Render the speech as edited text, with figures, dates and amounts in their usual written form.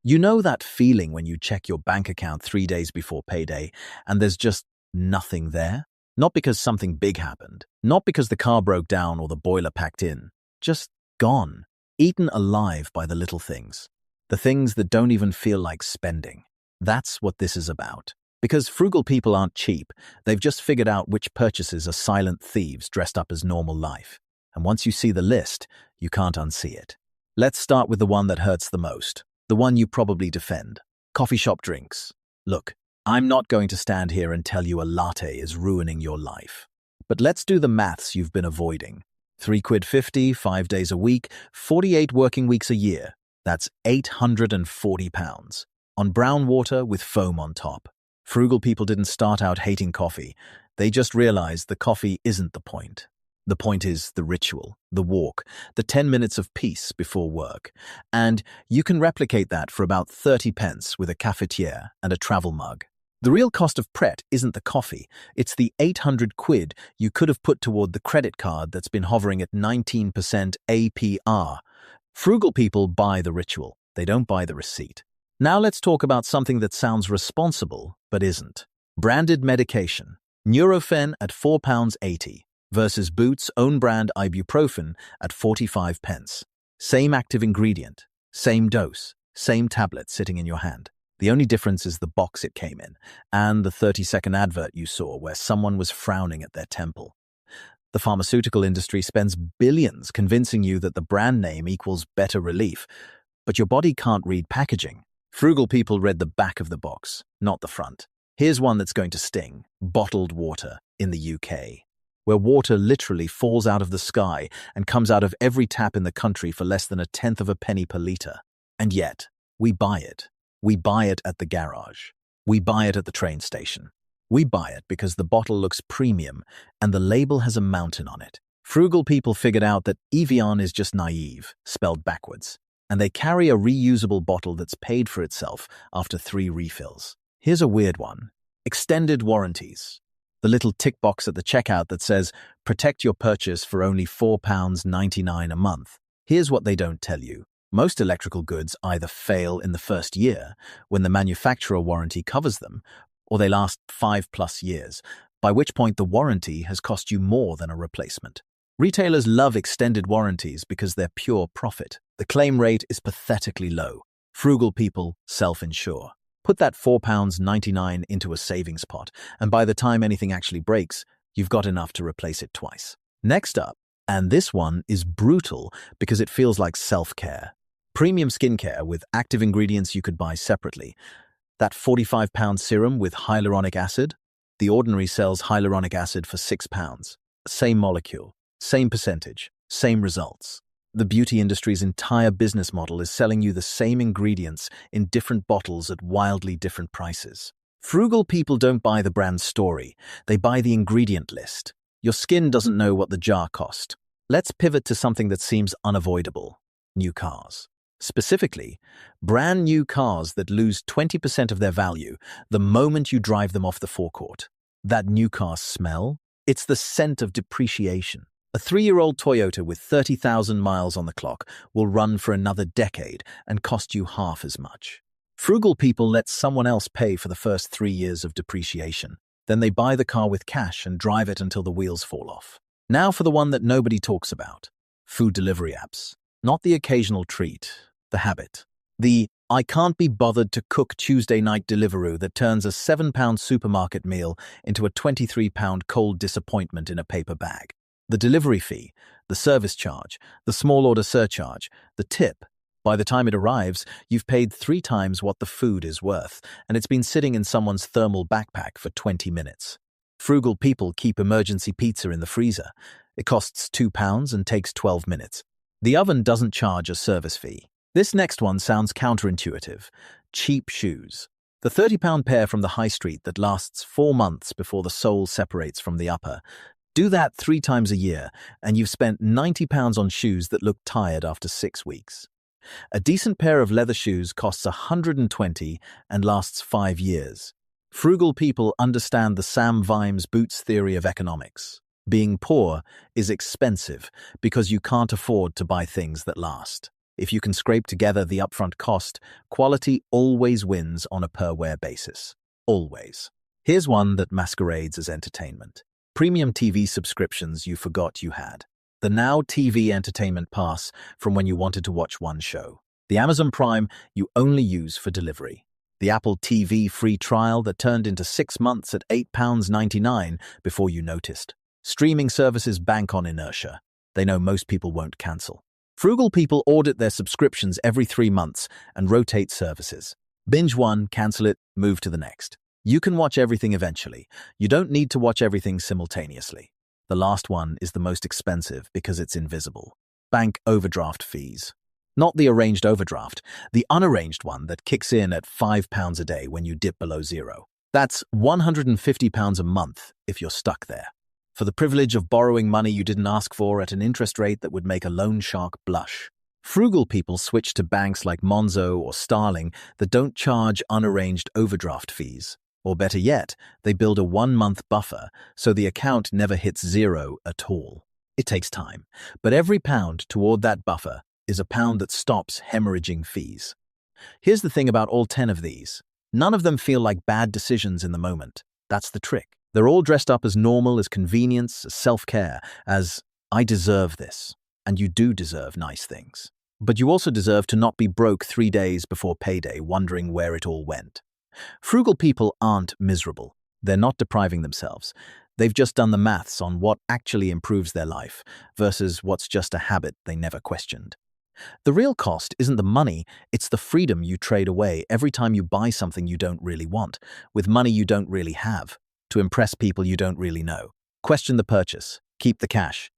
You know that feeling when you check your bank account 3 days before payday and there's just nothing there? Not because something big happened, not because the car broke down or the boiler packed in, just gone, eaten alive by the little things. The things that don't even feel like spending. That's what this is about. Because frugal people aren't cheap, they've just figured out which purchases are silent thieves dressed up as normal life. And once you see the list, you can't unsee it. Let's start with the one that hurts the most. The one you probably defend. Coffee shop drinks. Look, I'm not going to stand here and tell you a latte is ruining your life. But let's do the maths you've been avoiding. £3.50, 5 days a week, 48 working weeks a year. That's £840. On brown water with foam on top. Frugal people didn't start out hating coffee. They just realized the coffee isn't the point. The point is the ritual, the walk, the 10 minutes of peace before work. And you can replicate that for about 30 pence with a cafetiere and a travel mug. The real cost of Pret isn't the coffee, it's the 800 quid you could have put toward the credit card that's been hovering at 19% APR. Frugal people buy the ritual, they don't buy the receipt. Now let's talk about something that sounds responsible, but isn't. Branded medication. Nurofen at £4.80 versus Boots' own brand ibuprofen at 45 pence. Same active ingredient, same dose, same tablet sitting in your hand. The only difference is the box it came in, and the 30-second advert you saw where someone was frowning at their temple. The pharmaceutical industry spends billions convincing you that the brand name equals better relief, but your body can't read packaging. Frugal people read the back of the box, not the front. Here's one that's going to sting. Bottled water in the UK, where water literally falls out of the sky and comes out of every tap in the country for less than a tenth of a penny per litre. And yet, we buy it. We buy it at the garage. We buy it at the train station. We buy it because the bottle looks premium and the label has a mountain on it. Frugal people figured out that Evian is just naive, spelled backwards. And they carry a reusable bottle that's paid for itself after 3 refills. Here's a weird one. Extended warranties. The little tick box at the checkout that says, protect your purchase for only £4.99 a month. Here's what they don't tell you. Most electrical goods either fail in the first year, when the manufacturer warranty covers them, or they last 5+ years, by which point the warranty has cost you more than a replacement. Retailers love extended warranties because they're pure profit. The claim rate is pathetically low. Frugal people self-insure. Put that £4.99 into a savings pot, and by the time anything actually breaks, you've got enough to replace it twice. Next up, and this one is brutal because it feels like self-care. Premium skincare with active ingredients you could buy separately. That £45 serum with hyaluronic acid? The Ordinary sells hyaluronic acid for £6. Same molecule. Same percentage, same results. The beauty industry's entire business model is selling you the same ingredients in different bottles at wildly different prices. Frugal people don't buy the brand story, they buy the ingredient list. Your skin doesn't know what the jar cost. Let's pivot to something that seems unavoidable. New cars. Specifically, brand new cars that lose 20% of their value the moment you drive them off the forecourt. That new car smell? It's the scent of depreciation. A 3-year-old Toyota with 30,000 miles on the clock will run for another decade and cost you half as much. Frugal people let someone else pay for the first 3 years of depreciation. Then they buy the car with cash and drive it until the wheels fall off. Now for the one that nobody talks about. Food delivery apps. Not the occasional treat, the habit. The I can't be bothered to cook Tuesday night Deliveroo that turns a £7 supermarket meal into a £23 cold disappointment in a paper bag. The delivery fee, the service charge, the small order surcharge, the tip. By the time it arrives, you've paid 3 times what the food is worth, and it's been sitting in someone's thermal backpack for 20 minutes. Frugal people keep emergency pizza in the freezer. It costs £2 and takes 12 minutes. The oven doesn't charge a service fee. This next one sounds counterintuitive. Cheap shoes. The £30 pair from the high street that lasts 4 months before the sole separates from the upper. Do that 3 times a year, and you've spent £90 on shoes that look tired after 6 weeks. A decent pair of leather shoes costs £120 and lasts 5 years. Frugal people understand the Sam Vimes boots theory of economics. Being poor is expensive because you can't afford to buy things that last. If you can scrape together the upfront cost, quality always wins on a per-wear basis. Always. Here's one that masquerades as entertainment. Premium TV subscriptions you forgot you had. The Now TV Entertainment Pass from when you wanted to watch one show. The Amazon Prime you only use for delivery. The Apple TV free trial that turned into 6 months at £8.99 before you noticed. Streaming services bank on inertia. They know most people won't cancel. Frugal people audit their subscriptions every 3 months and rotate services. Binge one, cancel it, move to the next. You can watch everything eventually. You don't need to watch everything simultaneously. The last one is the most expensive because it's invisible. Bank overdraft fees. Not the arranged overdraft, the unarranged one that kicks in at £5 a day when you dip below zero. That's £150 a month if you're stuck there. For the privilege of borrowing money you didn't ask for at an interest rate that would make a loan shark blush. Frugal people switch to banks like Monzo or Starling that don't charge unarranged overdraft fees. Or better yet, they build a 1-month buffer so the account never hits zero at all. It takes time, but every pound toward that buffer is a pound that stops hemorrhaging fees. Here's the thing about all 10 of these. None of them feel like bad decisions in the moment. That's the trick. They're all dressed up as normal, as convenience, as self-care, as I deserve this. And you do deserve nice things. But you also deserve to not be broke 3 days before payday wondering where it all went. Frugal people aren't miserable. They're not depriving themselves. They've just done the maths on what actually improves their life versus what's just a habit they never questioned. The real cost isn't the money, it's the freedom you trade away every time you buy something you don't really want, with money you don't really have, to impress people you don't really know. Question the purchase. Keep the cash.